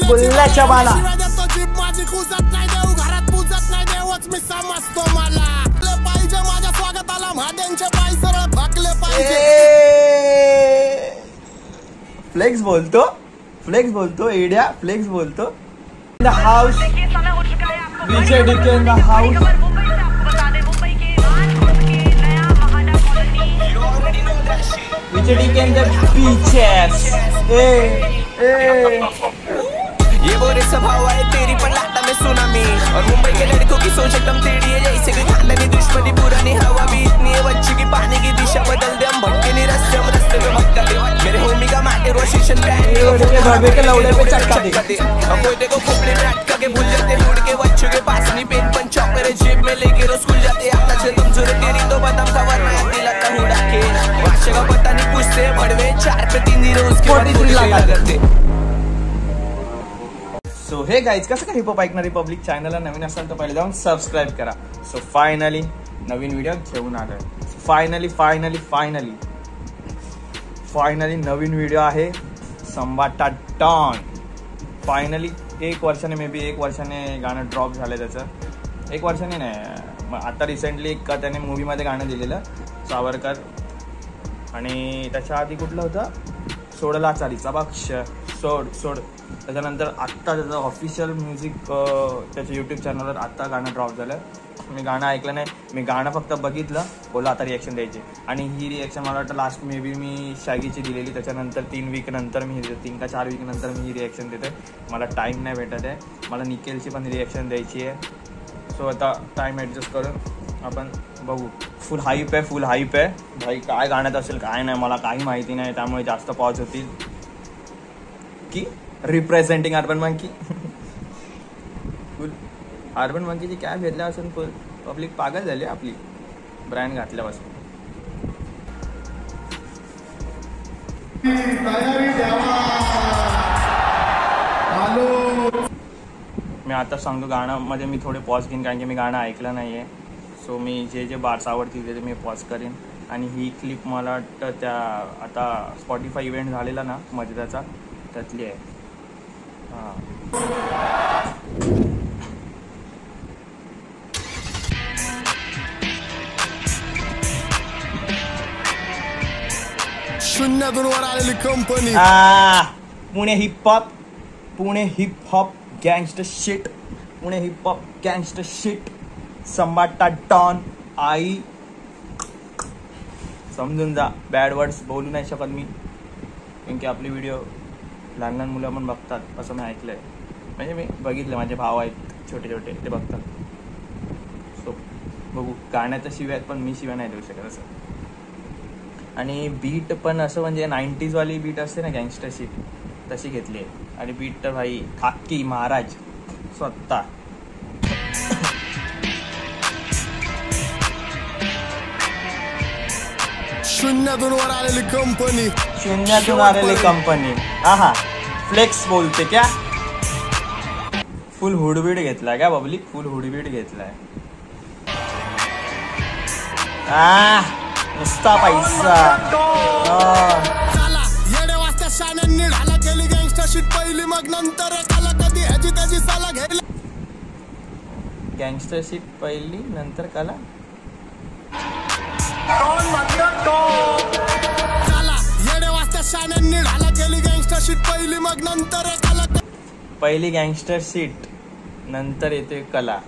बुल्ल्याच्या बाला माझी खुजत नाही देऊ घरात पूजत नाही देवच मी समजतो मला पाहिजे माझ्या स्वागताला महादेवचे पाय सरळ भाकले पाहिजे फ्लेक्स बोलतो एडिया फ्लेक्स बोलतो in the house DJ DK in the house DJ DK in the beaches ये वो रे स्वभाव है तेरी पर लाता में सुनामी और मुंबई के लड़कों की सोच एकदम टेढ़ी है जैसे कि खानदानी दुश्मनी पुरानी हवा भी इतनी है बच्ची की पानी की दिशा बदल दे हम भटके नहीं रास्ते में भटका दे मेरे होमी का माटे रोशन भाभी के लौड़े पे चटका दे अब कोई देखो खोपड़े में अटका के भूल जाते मुड़ के बच्चों के पास नहीं पेन पंचॉक मेरे जेब में लेके रोज स्कूल जाते आता से तुम जरूरत तेरी तो बदम खबर ना दिलाता हूँ डाके भाषा का पता नहीं पूछते बड़वे 4 पे 3 दिन रोज के बाद पूरी लगा करते सो हे गाइज कसं काय हिपहॉप ऐकणारी पब्लिक चॅनलला नवीन असाल तर पहिले जाऊन सबस्क्राईब करा. सो फायनली नवीन व्हिडिओ घेऊन आलोय. फायनली नवीन व्हिडिओ आहे संबाटा डॉन. फायनली 1 वर्षाने मे बी 1 वर्षाने गाणं ड्रॉप झालं त्याचं. 1 वर्षाने नाही आता रिसेंटली त्याने मूवीमध्ये गाणं दिलेलं सावरकर आणि त्याच्या आधी कुठलं होतं सोडला चालीचा बक्ष सोड. त्याच्यानंतर आत्ता त्याचं ऑफिशियल म्युझिक त्याच्या यूट्यूब चॅनलवर आत्ता गाणं ड्रॉप झालं. मी गाणं ऐकलं नाही, मी गाणं फक्त बघितलं, बोला आता रिॲक्शन द्यायची. आणि ही रिॲक्शन मला वाटतं लास्ट मे बी मी शॅगीची दिलेली. त्याच्यानंतर 3 वीक नंतर मी 3 का 4 वीक नंतर मी ही रिॲक्शन देते. मला टाईम नाही भेटत आहे. मला निकेलची पण रिॲक्शन द्यायची आहे. सो आता टाईम ॲडजस्ट करून आपण बघू. फुल हाईप आहे भाई. काय गाण्यात असेल काय नाही मला काही माहिती नाही, त्यामुळे जास्त पॉज होतील. की representing urban monkey full urban मंकीची कॅब घेतल्यापासून फुल पब्लिक पागल झाली आपली ब्रँड घातल्यापासून. मी आता सांगतो गाण्यामध्ये मी थोडे पॉज घेईन कारण की मी गाणं ऐकलं नाही आहे. सो मी जे बार्स आवडतील ते मी पॉज करेन. आणि ही क्लिप मला वाटतं त्या आता स्पॉटिफाय इव्हेंट झालेला ना मध्ये त्यातली आहे. हां शून्यातून वर आलेली company Pune hip hop gangster shit Sambata don. आई समजून जा, बॅड वर्ड्स बोलू नाही शकत मी कारण की आपली व्हिडिओ लहान मुलं पण बघतात असं मी ऐकलंय. म्हणजे मी बघितलं, माझे भाव आहेत छोटे ते बघतात. सो बघू. गाण्याच्या शिव्या आहेत पण मी शिव्या नाही देऊ शकत असं. आणि बीट पण असं म्हणजे 90s वाली बीट असते ना गँगस्टरशिप तशी घेतली आहे. आणि बीट तर भाई खाकी महाराज स्वतः. शून्यातून वर आलेली कंपनी. हा फ्लेक्स बोलते क्या. फुल हुडबीड घेतलाय का पब्लिक, फुल हुडबीड घेतलाय. नुसता पैसा. येडे वाजता शाण्यांनी ढाला केली गँगस्टरशिप पहिली मग नंतर कला कधी ह्याची त्याची साला घ्यायला. गँगस्टरशिप पहिली नंतर कला. येडे वाजता शाण्यांनी ढाला केली गँगस्टरशिप पहिली मग नंतर कला. पहिली गँगस्टरशिप नंतर येते कला.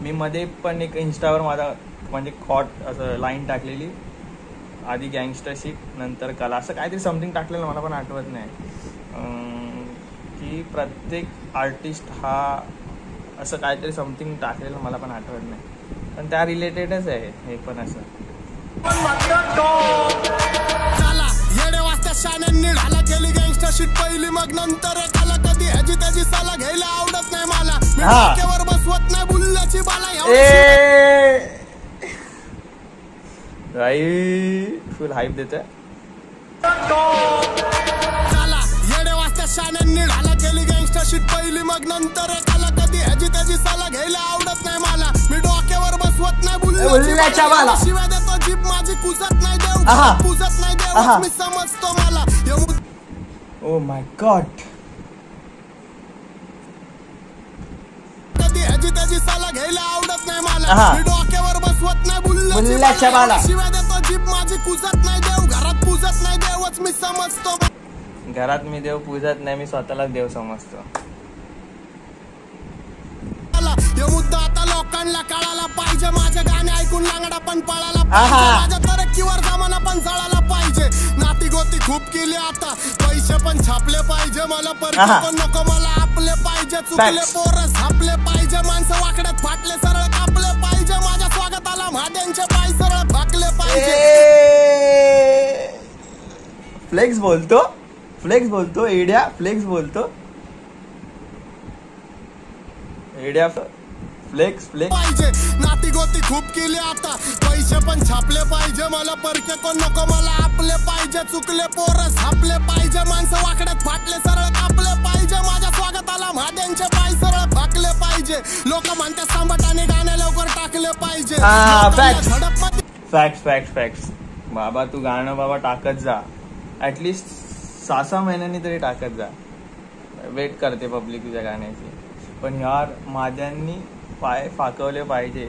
मी मध्ये पण एक इंस्टावर माझा म्हणजे कॉट असं लाईन टाकलेली, आधी गँगस्टरशिप नंतर कला असं काहीतरी समथिंग टाकलेलं मला पण आठवत नाही. की प्रत्येक आर्टिस्ट हा असं काहीतरी समथिंग टाकलेलं मला पण आठवत नाही, पण त्या रिलेटेडच आहे हे पण असं. येडे वाजता शाण्यांनी ढाला केली गँगस्टरशिप पहिली मग नंतर कला कधी ह्याची त्याची साला घ्यायला आवडत नाही मला. डोक्यावर बसवत नाही बुल्ल्याची बाला. फुल हाईप देतोय. येडे वाजता शाण्यांनी ढाला केली गँगस्टरशिप पहिली मग नंतर कला कधी ह्याची त्याची साला घ्यायला आवडत नाही मला. मी डोक्यावर बसवत नाही बुल्ल्याच्या बाला. शिवाय देतो जीप माझी कुजत नाही देव मी समजतो मला. ओ माय गॉड ह्याची त्याची सला घ्यायला आवडत नाही मला. मी डोक्यावर बसवत नाही बुल्ल्याच्या बाला. शिवाय देतो जीभ माझी कुजत नाही देव. घरात पूजत नाही देवच मी समजतो. घरात मी देव पूजत नाही, मी स्वतःलाच देव समजतो. हे मुद्दा आता लोकांना कळायला पाहिजे. माझे गाणे ऐकून लांगडा पण पळायला पाहिजे. माझ्या तरक्कीवर जमाना पण चढायला पाहिजे. नाती गोती खूप केली आता, पैसे पण छापले पाहिजे. मला परत पण नको, मला आपले पाहिजे. चुकले पोरं झापले पाहिजे. माणसं वाकड्यात फाटले सरळ कापले पाहिजे. माझ्या स्वागताला महाद्यांचे पाय सरळ फाकले पाहिजे. फ्लेक्स बोलतो, फ्लेक्स बोलतो, एडिया फ्लेक्स बोलतो, एडिया फ्लेक्स फ्लेक्स पाहिजे. नाती गोती खूप केली आता, पैसे पण छापले पाहिजे. मला परके कोण नको, मला आपले पाहिजे. चुकले पोरं झापले पाहिजे. माणसं वाकड्यात फाटले सरळ कापले पाहिजे. माझ्या स्वागताला महाद्यांचे पाय सरळ फाकले पाहिजे. लोक म्हणतात सांबटाने गाणे लवकर टाकले पाहिजे. Facts facts facts. बाबा तू गाणं बाबा टाकत जा, ऍटलिस्ट 6-6 महिन्यांनी तरी टाकत जा. वेट करते पब्लिक तुझ्या गाण्याची. पण यार माझ्यांनी पाय फाकवले पाहिजे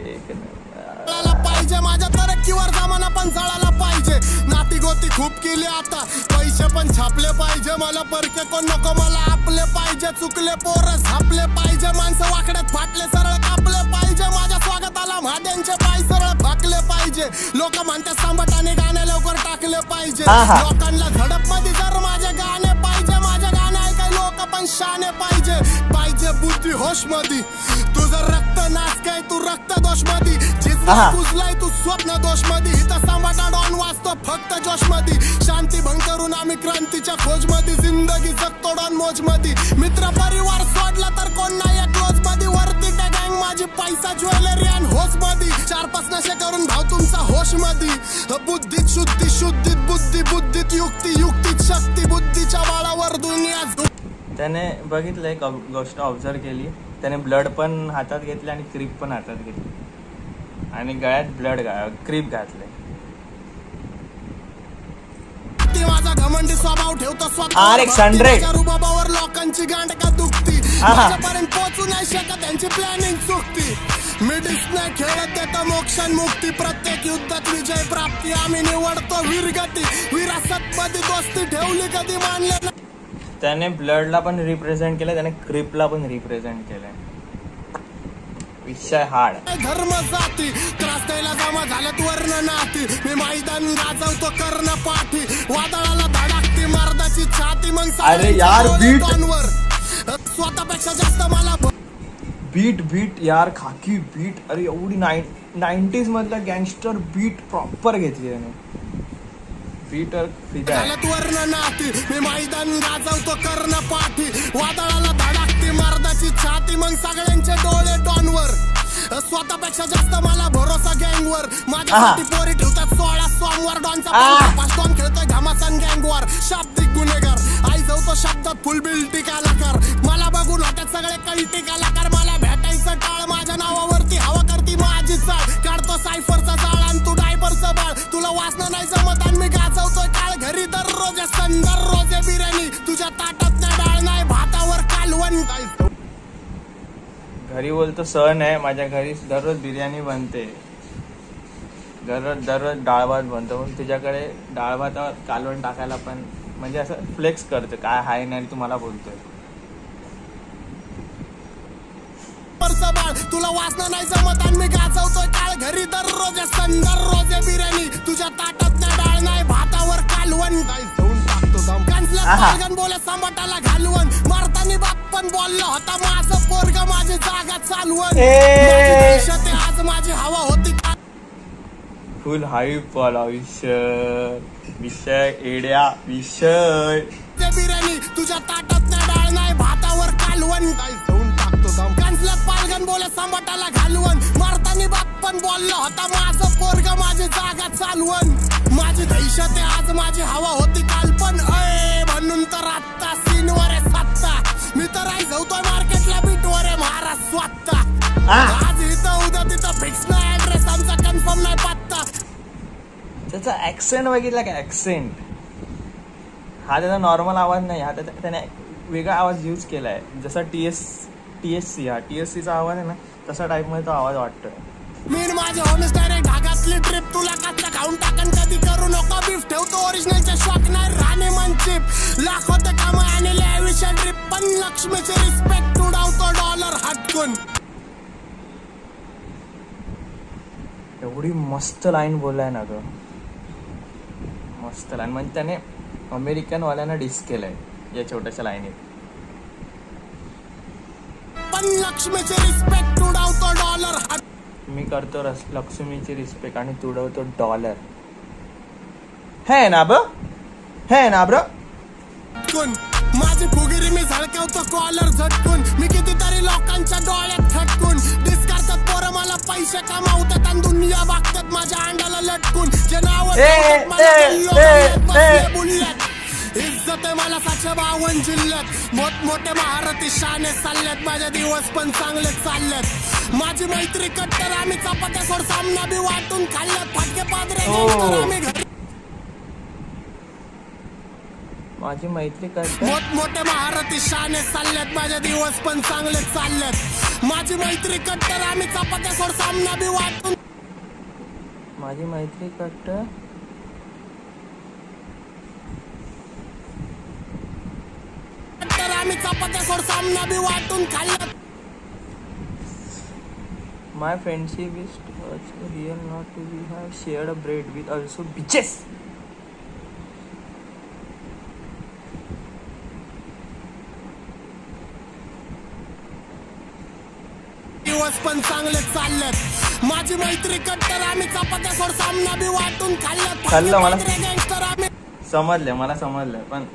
पाहिजे. माझ्या तरक्कीवर जमाना पण चढायला पाहिजे. नाती गोती खूप केली आता, पैसे पण छापले पाहिजे. मला परके कोण नको, मला आपले पाहिजे. चुकले पोरं झापले पाहिजे. माणसं वाकड्यात फाटले सरळ कापले पाहिजे. माझ्या स्वागताला महाद्यांचे पाय सरळ फाकले पाहिजे. लोक म्हणतात सांबटाने गाणे लवकर टाकले पाहिजे. लोकांना झडप मध्ये जर माझे गाणे पाहिजे. माझे गाणे ऐकाय लोक पण शाने पाहिजे. पाहिजे बुद्धी होश मध्ये. तुझं रक्त नाच काय, तू रक्त दोष मध्ये. कुजलाय तू स्वप्न दोष मध्ये. इथं सांबाटा डॉन वाचतो फक्त जोश मध्ये. शांती भंग करून आम्ही क्रांतीच्या खोज मध्ये. जिंदगी जगतो डॉन मोज मध्ये. मित्र परिवार सोडला तर कोण नाही क्लोज मध्ये. वरती त्या गँग माझी पैसा ज्वेलरी आणि होश मध्ये. 4-5 नशे करून भाव तुमचा होश मध्ये. बुद्धीत शुद्धी, शुद्धीत बुद्धी, बुद्धीत युक्ती, युक्तीत शक्ती. बुद्धीच्या बाळावर दुनिया. त्याने बघितलं एक गोष्ट ऑब्झर्व केली. त्याने ब्लड पण हातात घेतले आणि क्रीप पण हातात घेतली आणि गळ्यात क्रीप घातले. माझा घमंडी स्वभाव ठेवतो स्वतः रुबाबावर. लोकांची गांड का दुखती. माझ्यापर्यंत पोहोचू नाही शकत, त्यांची प्लॅनिंग चुकती. मिडिस नाही खेळत देतो मोक्ष मुक्ती. प्रत्येक युद्धात विजय प्राप्ती. आम्ही निवडतो वीरगती. विरासत मध्ये दोस्ती ठेवली कधी मानले नाही. त्याने ब्लडला पण रिप्रेझेंट केलं, त्याने क्रिपला पण रिप्रेझेंट केलंय. विषय हार्ड. धर्म जाती त्रास द्यायला जमा झाल्यात वर्ण नाती. मी मैदान गाजवतो कर्ण पाठी. वादळाला धडकती मर्दाची छाती. मग अरे यार बीट स्वतःपेक्षा जास्त मला बीट यार खाकी बीट. अरे एवढी 90s मधला गँगस्टर बीट प्रॉपर घेतली त्याने. वर्ण नाती. मी मैदान गाजवतो कर्ण पाठी. वादळाला धडकती मर्दाची छाती. मग सगळ्यांचे डोळे डॉनवर. स्वतःपेक्षा जास्त मला भरोसा गँगवर. माझ्यासाठी पोरी ठेवतात 16 सोमवार. डॉनचा 5 डॉन खेळतोय घमासान गँगवर. शाब्दिक गुन्हेगार. आई जाऊतो शब्दात फुल बिल्टी कलाकार. मला बघून होत्यात सगळे कल्टी कलाकार. मला भेटायचं टाळ. माझ्या नावावरती हवा करती माझी चाळ. काढतो सायफरचा जाळ आणि तू डायपरचं बाळ. तुला वाचणं नाही जमत आणि मी गाजवतोय काळ. घरी दररोज दररोज बिर्याणी. तुझ्या ताटात ना डाळ नाही, भातावर कालवण. घरी बोलतो सण आहे, माझ्या घरी दररोज बिर्याणी बनते. दररोज डाळ भात बनतो. पण तुझ्याकडे डाळ भातावर कालवण टाकायला पण म्हणजे असं फ्लेक्स करतो. काय हाय नाही तुम्हाला बोलतोय. तुला वाचणं नाही जमत आणि मी गाजवतोय काळ. घरी दररोज दररोज बिर्याणी. तुझ्या ताटात ना डाळ नाही, भातावर कालवण. बोले सांबाटाला घालवण. मारतानी बाप पण बोलला होता माझं पोरग माझी जागा चालवण. आज माझी हवा होती. फुल हाईप वाला विषय एड्या विषय. बिर्याणी तुझ्या ताटात ना डाळ नाही, भातावर कालवण. पालगण बोले सांबाटाला घालवण. मारतानी बाप पण बोलला होता माझं पोरग माझी जागा चालवण. माझी दहशत आज माझी हवा होती काल पण. म्हणून तर आत्ता सीनवर आहे सत्ता. मी तर आई जाऊतोय मार्केटला बीटवर आहे महाराज स्वतः. आज इथं उद्या तिथं फिक्स नाही ऍड्रेस आमचा, कन्फर्म नाही पत्ता. त्याचा ऍक्सेंट बघितला का? ऍक्सेंट हा त्याचा नॉर्मल आवाज नाही. हा त्याने वेगळा आवाज यूज केलाय. जसा TSC हा TSCचा आवाज आहे ना, तसा टाईप मध्ये तो आवाज वाटतोय. मी माझे होम्स डायरेक्ट ढाकातली ट्रिप तुला काटला खाऊन टाकन कधी करू नको बीफ ठेवतो ओरिजिनलचे शॉक नाही राणे मनचिप लाख होते काम आणि लॅविशन ट्रिप पण लक्ष्मीचे रिस्पेक्ट उडवतो डॉलर हटकून. एवढी मस्त लाईन बोललाय ना ग, मस्त लाईन. म्हणजे त्याने अमेरिकन वाल्यांना डिस केलंय या छोट्याशा लाईनीत. पण लक्ष्मीचे रिस्पेक्ट उडवतो डॉलर. मी करतो लक्ष्मीची रिस्पेक्ट आणि तुडवतो डॉलर. है ना ब्रो, है ना ब्रो. माझी फुगिरी मी झळकावतो कॉलर झटकून. मी कितीतरी लोकांच्या डोळ्यात खटकून. डिस करतात पोरं मला पैसे कमावतात आणि दुनिया बघतात माझ्या अंडाला लटकून. जे नाव बुलल्यात इज्जत आहे मला 752 जिल्ह्यात. मोठमोठे महारथी शाने चालल्यात माझे दिवस पण चांगले चालल्यात. माझी मैत्री कट्टर आम्ही चपात्यासोड सामना बी वाटून खाल्ल्यात. फाटके पादरे आम्ही घरी. माझी मैत्री कट्टर मोठमोठे महारथी शाने चालल्यात माझे दिवस पण चांगले चालल्यात. माझी मैत्री कट्टर आम्ही चपात्यासोड सामना बी वाटून. माझी मैत्री कट्टर आम्ही चपात्यासोड सामना बी वाटून खाल्ल्यात. My friendship is real, not to we have shared a bread with also bitches. दिवस पण चांगले चालल्यात. माझी मैत्री कट्टर आम्ही चपात्यासोड सामना बी वाटून खाल्ल्यात. खाल्लं मला गँगस्टर आम्ही समजलं, मला समजलं. पण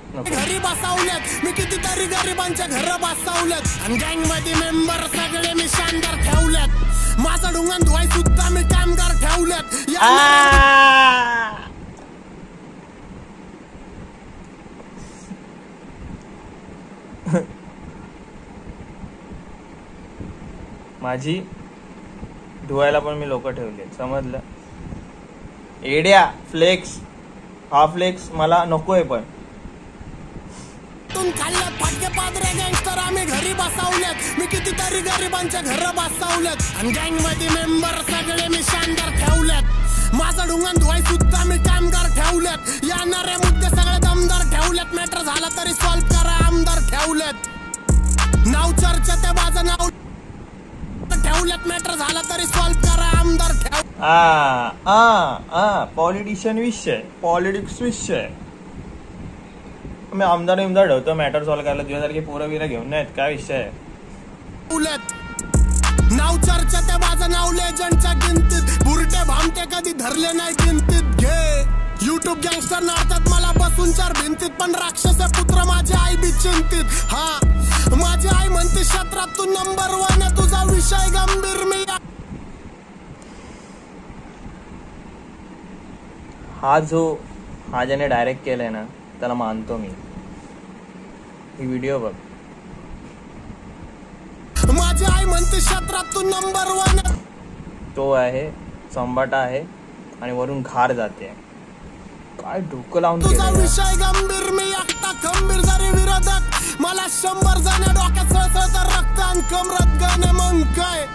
घरी बसवल्यात मी कितीतरी गरिबांच्या घर बसवल्यात. आणि गँग मध्ये मेंबर सगळे मी शानदार ठेवल्यात. माझं ढुंगण धुवाय सुद्धा मी कामगार ठेवल्यात. माझी धुवायला पण मी लोक ठेवले. समजलं. एड्या फ्लेक्स हा फ्लेक्स मला नकोय. पण खाल्ल्यात फाटके पादरे गँगस्टर आम्ही घरी बसवल्यात. मी कितीतरी गरिबांच्या घर बसवल्यात. आणि गँग मध्ये मेंबर सगळे मी शानदार ठेवल्यात. माझं ढुंगण धुवाय सुद्धा मी कामगार ठेवल्यात. येणारे मुद्दे सगळे दमदार ठेवल्यात. मॅटर झाला तरी सॉल्व करा आमदार ठेवल्यात. नाव चर्चा ते माझं नाव ठेवल्यात. मॅटर झाला तरी सॉल्व करा आमदार ठेव. पॉलिटिशियन विषय, पॉलिटिक्स विषय. मी आमदार ठेवतो मॅटर सॉल्व करायला. तुझ्यासारखे पोरं बिरं घेऊन नाहीत. काय विषय आहे. नाव चर्चा ते माझं नाव लेजंडच्या गिनतीत. बुरटे भामटे कधी धरले नाही गिनतीत. घे युट्यूब गँगस्टर नाडतात मला बसून 4 भिंतीत. पण राक्षस पुत्र माझी आई बी चिंतित. हा माझी आई म्हणते क्षेत्रात तू नंबर 1 आहे. तुझा विषय गंभीर. मी हा ज्याने डायरेक्ट केलंय ना त्याला मानतो मी. ही व्हिडिओ बघ. माझी आई म्हणते क्षेत्रात तू नंबर 1. तो आहे संबाटा आहे आणि वरून घार जाते. काय डोकं लावून तुझा विषय गंभीर. मी एकटा खंबीर जरी विरोधक मला 100 जण डोक्यात सळसळतं रक्त आणि कमरत गाणे. मग काय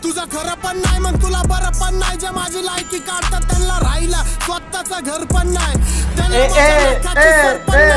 तुझं खरं पण नाही मग तुला बरं पण नाही. जे माझी लायकी काढतात त्यांना राहिला स्वतःचं घर पण नाही.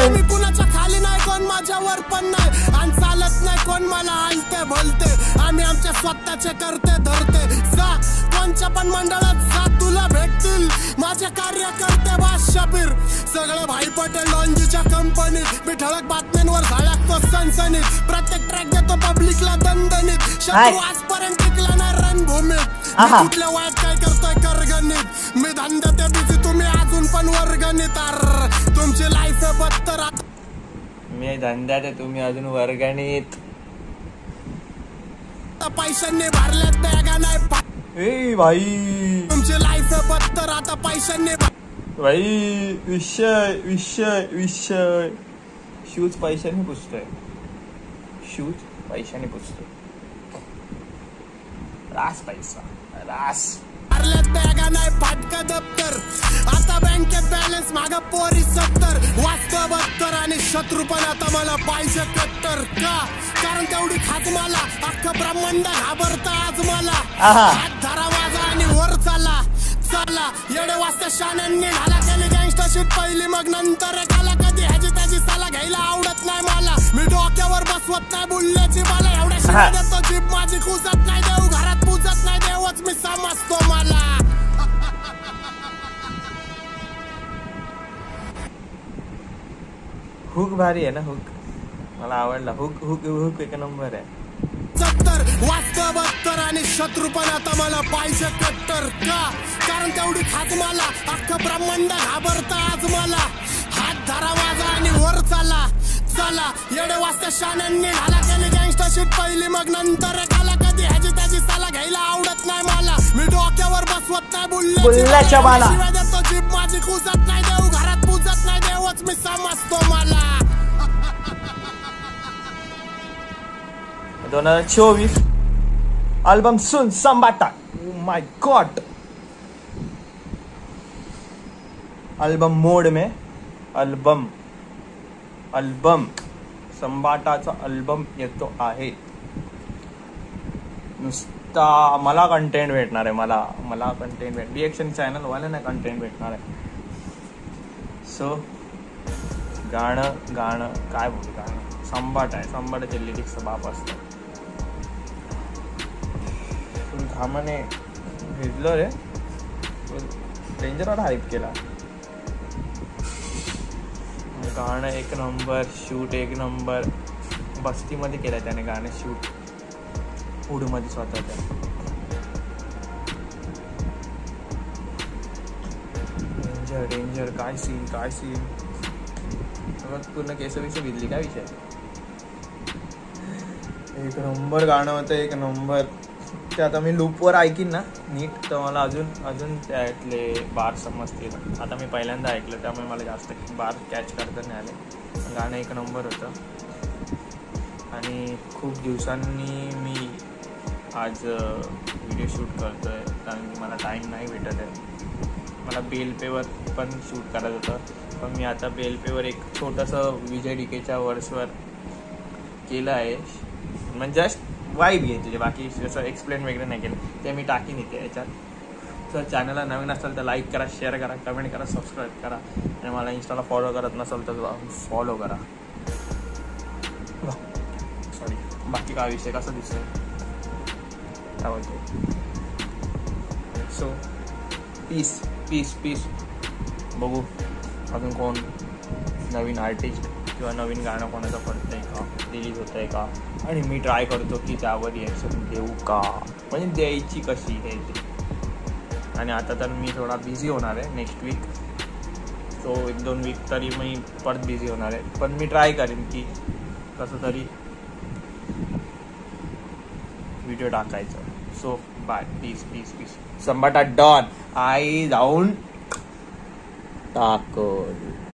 मी कुणाच्या खाली नाही कोण माझ्यावर पण नाही. आणि चालत नाही कोण मला आलते भलते. आम्ही आमच्या स्वतःचे करते धरते. जा कोणच्या पण मंडळात जा तुला भेटतील माझे कार्यकर्ते. बास शबीर सगळं भाई पटेल लॉन्जीच्या कंपनीत. मी ठळक बातम्यांवर झळकतो सनसनीत. प्रत्येक ट्रॅक देतो पब्लिकला दणदणीत. शत्रू आजपर्यंत टिकला नाही रणभूमीत. कुठल्या वयात काय करतोय करगणित. मी धंद्यात बिझी तुम्ही अजून पण वर्गणित. तुमची लाईफ बत्तर. मी धंद्यात तुम्ही अजून वर्गणित. पैशांनी भरल्यात बॅगा नाही. ए भाई तुमची लाईफ बत्तर आता पैशांनी. भाई विषय विषय विषय. शूज पैशाने पुसतोय. शूज पैशाने पुसतोय. रास पैसा रास. भरल्यात बॅगा नाही फाटका दप्तर. आता बँकेत बॅलन्स माग पोरी 70 वाजता 72 आणि शत्रू पण आता मला पाहिजे कट्टर का कारण तेवढी खात मला अख्खं ब्रह्मांड घाबरता आज मला हात धरा माझा आणि वर चाला चला येडे वाजता शाण्यांनी ढाला केली गँगस्टरशीट पहिली मग नंतर एकाला कधी ह्याची त्याची साला घ्यायला आवडत नाही मला मी डोक्यावर बसवत नाही बुल्ल्याची मला एवढ्या शिवाय देतो जीभ माझी खुजत नाही देऊ घरात पूजत नाही देवच मी समजतो मला हुक भारी आहे ना हुक मला आवडला हुक हुक हुक एक नंबर आहे 70 वाजता 72 आणि शत्रू पण आता मला पाहिजे कट्टर का कारण तेवढी खात मला अख्खं ब्रह्मांड घाबरता आज मला हात धरा माझा आणि वर चाला चला येडे वाजता शाण्यांनी ढाला केली गँगस्टरशीट पहिली मग नंतर एकाला कधी ह्याची त्याची साला घ्यायला आवडत नाही मला मी डोक्यावर बसवत नाही बुल्ल्याच्या बाला शिवाय देतो जीभ माझी खुजत नाही देऊ घरात पूजत नाही देवच मी समजतो मला 2024 अल्बम सुन संबाटा ओ माय गॉड अल्बम मोड में अल्बम संबाटाचा अल्बम येतो आहे नुसता मला कंटेंट भेटणार आहे मला कंटेंट रिएक्शन चॅनल वाल्यांना कंटेंट भेटणार आहे सो गाणं काय बोलू गाणं संबाट आहे संबाटाचे लिरिक्सचा बाप असतो थांबाने भेटलो रे डेंजर हाईप केला गाणं एक नंबर शूट एक नंबर बस्तीमध्ये केलं त्याने गाणं शूट फूडमध्ये स्वतःच्या डेंजर काय सीन पूर्ण केस भिजली काय विषय एक नंबर गाणं होतं एक नंबर ते आता मी लूपवर ऐकीन ना नीट तर मला अजून त्यातले बार समजतील आता मी पहिल्यांदा ऐकलं त्यामुळे मला जास्त बार कॅच करता नाही आले गाणं एक नंबर होतं आणि खूप दिवसांनी मी आज व्हिडिओ शूट करतो आहे कारण की मला टाईम नाही भेटत आहे मला बेल पेवर पण शूट करायचं होतं पण मी आता बेल पेवर एक छोटंसं विजय डीकेच्या वर्सवर केलं आहे म्हणजे जस्ट वाईब घ्यायची बाकी जसं एक्सप्लेन वगैरे नाही केलं ते मी टाकीन इथे याच्यात तर चॅनलला नवीन असेल तर लाईक करा शेअर करा कमेंट करा सबस्क्राईब करा आणि मला इंस्टाला फॉलो करत नसेल तर फॉलो करा सॉरी बाकी काय विषय कसा दिसतोय काय बोलतो सो पीस पीस पीस बघू अजून कोण नवीन आर्टिस्ट किंवा नवीन गाणं कोणाचं पडतं आहे का रिलीज होतं आहे का आणि मी ट्राय करतो की त्यावर रिॲक्शन देऊ का म्हणजे द्यायची कशी हे ते आणि आता तर मी थोडा बिझी होणार आहे नेक्स्ट वीक सो 1-2 वीक तरी मी परत बिझी होणार आहे पण मी ट्राय करेन की कसं तरी व्हिडिओ टाकायचं सो बाय पीस संबाटा डॉन आई जाऊन टाकल